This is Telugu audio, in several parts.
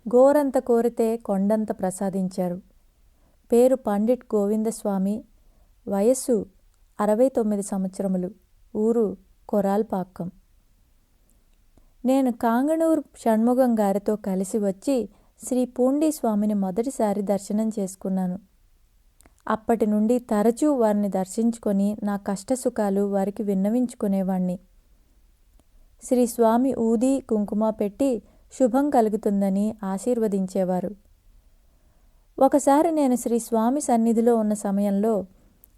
గోరంత కోరితే కొండంత ప్రసాదించారు. పేరు పండిట్ గోవిందస్వామి. వయస్సు 69 సంవత్సరములు. ఊరు కొరాల్పాక్కం. నేను కాంగణూర్ షణ్ముగం గారితో కలిసి వచ్చి శ్రీ పూండి స్వామిని మొదటిసారి దర్శనం చేసుకున్నాను. అప్పటి నుండి తరచూ వారిని దర్శించుకొని నా కష్టసుఖాలు వారికి విన్నవించుకునేవాణ్ణి. శ్రీ స్వామి ఊది కుంకుమ పెట్టి శుభం కలుగుతుందని ఆశీర్వదించేవారు. ఒకసారి నేను శ్రీ స్వామి సన్నిధిలో ఉన్న సమయంలో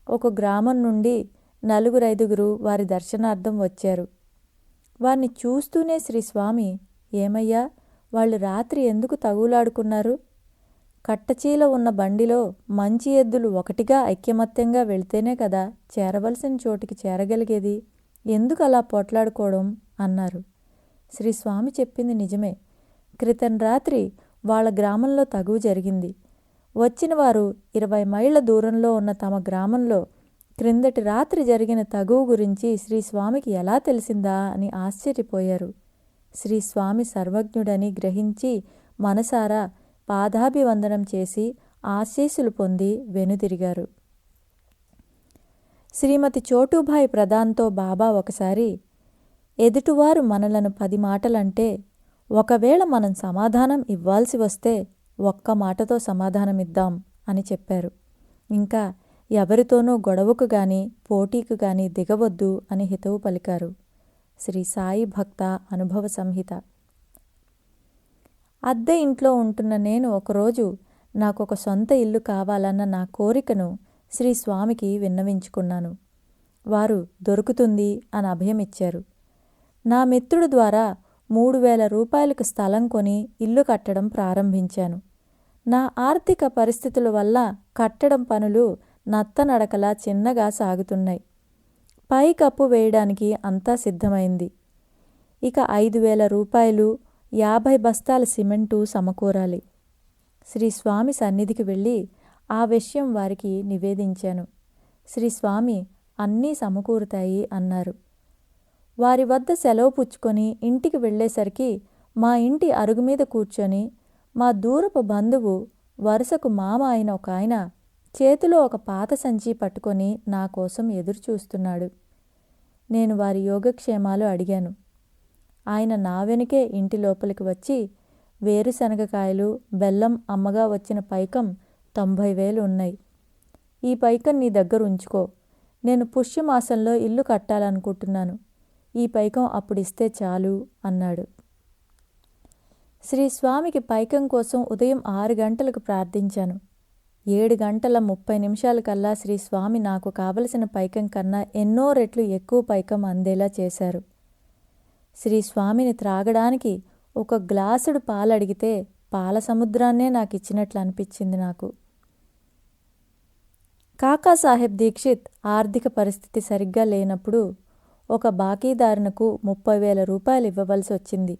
ఒక గ్రామం నుండి 4-5 వారి దర్శనార్థం వచ్చారు. వారిని చూస్తూనే శ్రీ స్వామి, ఏమయ్యా, వాళ్ళు రాత్రి ఎందుకు తగులాడుకున్నారు? కట్టచీల ఉన్న బండిలో మంచి ఎద్దులు ఒకటిగా ఐక్యమత్యంగా వెళితేనే కదా చేరవలసిన చోటికి చేరగలిగేది, ఎందుకు అలా పోట్లాడుకోవడం అన్నారు. శ్రీ స్వామి చెప్పింది నిజమే. క్రితం రాత్రి వాళ్ళ గ్రామంలో తగువు జరిగింది. వచ్చిన వారు 20 మైళ్ళ దూరంలో ఉన్న తమ గ్రామంలో క్రిందటి రాత్రి జరిగిన తగువు గురించి శ్రీ స్వామికి ఎలా తెలిసిందా అని ఆశ్చర్యపోయారు. శ్రీ స్వామి సర్వజ్ఞుడని గ్రహించి మనసారా పాదాభివందనం చేసి ఆశీస్సులు పొంది వెనుదిరిగారు. శ్రీమతి చోటూభాయ్ ప్రధాన్తో బాబా ఒకసారి, ఎదుటివారు మనలను 10 మాటలంటే ఒకవేళ మనం సమాధానం ఇవ్వాల్సి వస్తే ఒక్క మాటతో సమాధానమిద్దాం అని చెప్పారు. ఇంకా ఎవరితోనూ గొడవకు గాని పోటీకు గాని దిగవద్దు అని హితవు పలికారు. శ్రీ సాయి భక్త అనుభవ సంహిత. అద్దె ఇంట్లో ఉంటున్న నేను ఒకరోజు నాకొక సొంత ఇల్లు కావాలన్న నా కోరికను శ్రీ స్వామికి విన్నవించుకున్నాను. వారు దొరుకుతుంది అని అభయమిచ్చారు. నా మిత్రుడు ద్వారా 3,000 రూపాయలకు స్థలం కొని ఇల్లు కట్టడం ప్రారంభించాను. నా ఆర్థిక పరిస్థితుల వల్ల కట్టడం పనులు నత్తనడకలా చిన్నగా సాగుతున్నాయి. పై కప్పు వేయడానికి అంతా సిద్ధమైంది. ఇక 5,000 రూపాయలు 50 బస్తాల సిమెంటు సమకూరాలి. శ్రీ స్వామి సన్నిధికి వెళ్ళి ఆ విషయం వారికి నివేదించాను. శ్రీ స్వామి అన్నీ సమకూరుతాయి అన్నారు. వారి వద్ద సెలవు పుచ్చుకొని ఇంటికి వెళ్ళేసరికి మా ఇంటి అరుగు మీద కూర్చొని మా దూరపు బంధువు, వరుసకు మామ అయిన ఒక ఆయన చేతిలో ఒక పాత సంచి పట్టుకొని నా కోసం ఎదురు చూస్తున్నాడు. నేను వారి యోగక్షేమాలు అడిగాను. ఆయన నా వెనుకే ఇంటి లోపలికి వచ్చి, వేరుశనగకాయలు, బెల్లం అమ్మగా వచ్చిన పైకం 90,000 ఉన్నాయి. ఈ పైకం నీ దగ్గర ఉంచుకో. నేను పుష్యమాసంలో ఇల్లు కట్టాలనుకుంటున్నాను. ఈ పైకం అప్పుడిస్తే చాలు అన్నాడు. శ్రీ స్వామికి పైకం కోసం ఉదయం 6 గంటలకు ప్రార్థించాను. 7:30 కల్లా శ్రీ స్వామి నాకు కావలసిన పైకం కన్నా ఎన్నో రెట్లు ఎక్కువ పైకం అందేలా చేశారు. శ్రీ స్వామిని త్రాగడానికి ఒక గ్లాసుడు పాలడిగితే పాల సముద్రాన్నే నాకు ఇచ్చినట్లు అనిపించింది నాకు. కాకాసాహెబ్ దీక్షిత్ ఆర్థిక పరిస్థితి సరిగ్గా లేనప్పుడు ఒక బాకీదారునకు 30,000 రూపాయలు ఇవ్వవలసి వచ్చింది.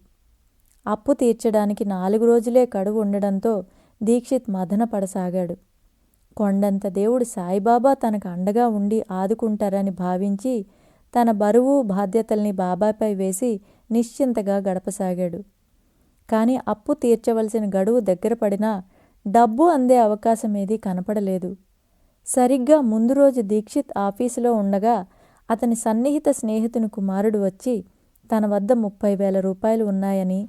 అప్పు తీర్చడానికి 4 రోజులే గడువు ఉండడంతో దీక్షిత్ మదన పడసాగాడు. కొండంత దేవుడు సాయిబాబా తనకు అండగా ఉండి ఆదుకుంటారని భావించి తన బరువు బాధ్యతల్ని బాబాపై వేసి నిశ్చింతగా గడపసాగాడు. కానీ అప్పు తీర్చవలసిన గడువు దగ్గర పడినా డబ్బు అందే అవకాశం ఏదీ కనపడలేదు. సరిగ్గా ముందు రోజు దీక్షిత్ ఆఫీసులో ఉండగా అతని సన్నిహిత స్నేహితుని కుమారుడు వచ్చి తన వద్ద 30,000 రూపాయలు ఉన్నాయని,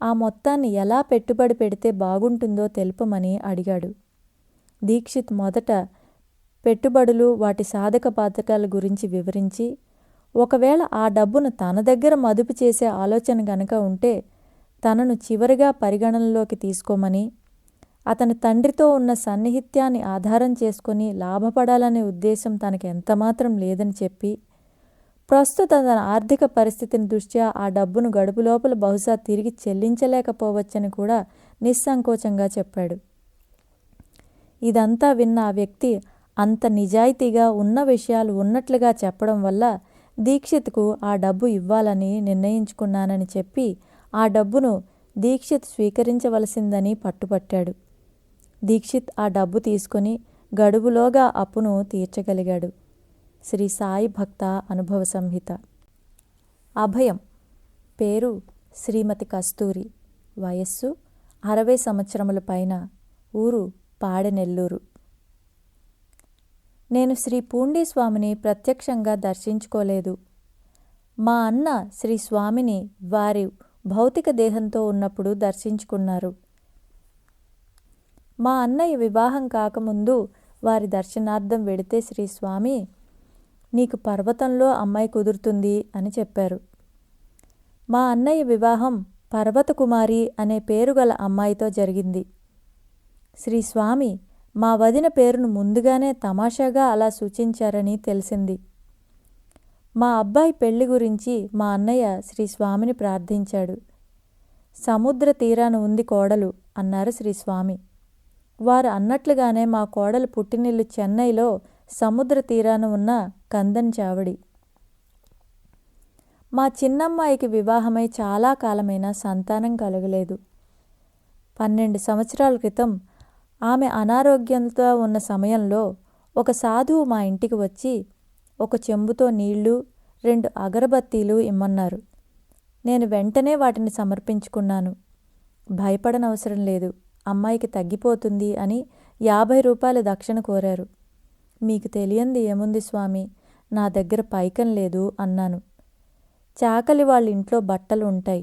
ఆ మొత్తాన్ని ఎలా పెట్టుబడి పెడితే బాగుంటుందో తెలుపమని అడిగాడు. దీక్షిత్ మొదట పెట్టుబడులు, వాటి సాధక బాధకాల గురించి వివరించి, ఒకవేళ ఆ డబ్బును తన దగ్గర మదుపు చేసే ఆలోచన గనక ఉంటే తనను చివరిగా పరిగణనలోకి తీసుకోమని, అతని తండ్రితో ఉన్న సన్నిహిత్యాన్ని ఆధారం చేసుకొని లాభపడాలనే ఉద్దేశం తనకు ఎంతమాత్రం లేదని చెప్పి, ప్రస్తుత తన ఆర్థిక పరిస్థితిని దృష్ట్యా ఆ డబ్బును గడుపు లోపల బహుశా తిరిగి చెల్లించలేకపోవచ్చని కూడా నిస్సంకోచంగా చెప్పాడు. ఇదంతా విన్న ఆ వ్యక్తి అంత నిజాయితీగా ఉన్న విషయాలు ఉన్నట్లుగా చెప్పడం వల్ల దీక్షిత్కు ఆ డబ్బు ఇవ్వాలని నిర్ణయించుకున్నానని చెప్పి ఆ డబ్బును దీక్షిత్ స్వీకరించవలసిందని పట్టుపట్టాడు. దీక్షిత్ ఆ డబ్బు తీసుకుని గడువులోగా అప్పును తీర్చగలిగాడు. శ్రీ సాయి భక్త అనుభవ సంహిత. అభయం. పేరు శ్రీమతి కస్తూరి. వయస్సు 60 సంవత్సరముల పైన. ఊరు పాడెనెల్లూరు. నేను శ్రీ పూండీ స్వామిని ప్రత్యక్షంగా దర్శించుకోలేదు. మా అన్న శ్రీ స్వామిని వారి భౌతిక దేహంతో ఉన్నప్పుడు దర్శించుకున్నారు. మా అన్నయ్య వివాహం కాకముందు వారి దర్శనార్థం వెడితే శ్రీ స్వామి, నీకు పర్వతంలో అమ్మాయి కుదురుతుంది అని చెప్పారు. మా అన్నయ్య వివాహం పర్వతకుమారి అనే పేరు గల అమ్మాయితో జరిగింది. శ్రీ స్వామి మా వదిన పేరును ముందుగానే తమాషాగా అలా సూచించారని తెలిసింది. మా అబ్బాయి పెళ్లి గురించి మా అన్నయ్య శ్రీ స్వామిని ప్రార్థించాడు. సముద్ర తీరాన ఉంది కోడలు అన్నారు శ్రీ స్వామి. వారు అన్నట్లుగానే మా కోడలు పుట్టినిల్లు చెన్నైలో సముద్ర తీరాన ఉన్న కందన్ చావడి. మా చిన్నమ్మాయికి వివాహమై చాలా కాలమైన సంతానం కలగలేదు. 12 సంవత్సరాల క్రితం ఆమె అనారోగ్యంతో ఉన్న సమయంలో ఒక సాధువు మా ఇంటికి వచ్చి ఒక చెంబుతో నీళ్లు 2 అగరబత్తీలు ఇమ్మన్నారు. నేను వెంటనే వాటిని సమర్పించుకున్నాను. భయపడనవసరం లేదు, అమ్మాయికి తగ్గిపోతుంది అని 50 రూపాయల దక్షిణ కోరారు. మీకు తెలియంది ఏముంది స్వామి, నా దగ్గర పైకం లేదు అన్నాను. చాకలి వాళ్ళ ఇంట్లో బట్టలు ఉంటాయి,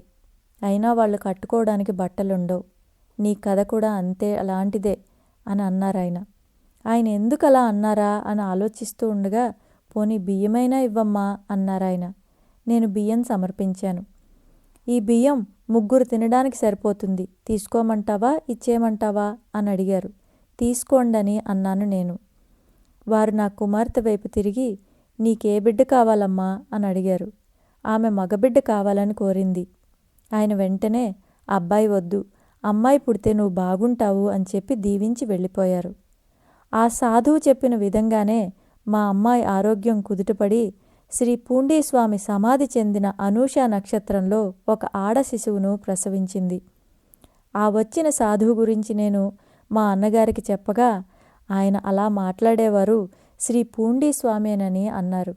అయినా వాళ్ళు కట్టుకోవడానికి బట్టలుండవు. నీ కథ కూడా అంతే అలాంటిదే అని అన్నారాయన. ఆయన ఎందుకు అలా అన్నారా అని ఆలోచిస్తూ ఉండగా, పోనీ బియ్యమైనా ఇవ్వమ్మా అన్నారాయన. నేను బియ్యం సమర్పించాను. ఈ బియ్యం 3 తినడానికి సరిపోతుంది, తీసుకోమంటావా ఇచ్చేయమంటావా అని అడిగారు. తీసుకోండని అన్నాను నేను. వారు నా కుమార్తె వైపు తిరిగి, నీకే బిడ్డ కావాలమ్మా అని అడిగారు. ఆమె మగబిడ్డ కావాలని కోరింది. ఆయన వెంటనే, అబ్బాయి వద్దు, అమ్మాయి పుడితే నువ్వు బాగుంటావు అని చెప్పి దీవించి వెళ్ళిపోయారు. ఆ సాధువు చెప్పిన విధంగానే మా అమ్మాయి ఆరోగ్యం కుదుటపడి శ్రీ పూండీ స్వామి సమాధి చెందిన అనూష నక్షత్రంలో ఒక ఆడ శిశువును ప్రసవించింది. ఆ వచ్చిన సాధువు గురించి నేను మా అన్నగారికి చెప్పగా ఆయన అలా మాట్లాడేవారు శ్రీ పూండీ స్వామేనని అన్నారు.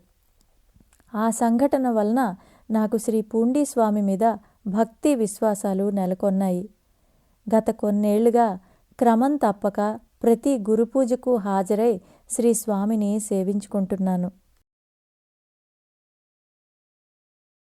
ఆ సంఘటన వలన నాకు శ్రీ పూండీ స్వామి మీద భక్తి విశ్వాసాలు నెలకొన్నాయి. గత కొన్నేళ్లుగా క్రమం తప్పక ప్రతి గురుపూజకు హాజరై శ్రీ స్వామిని సేవించుకుంటున్నాను.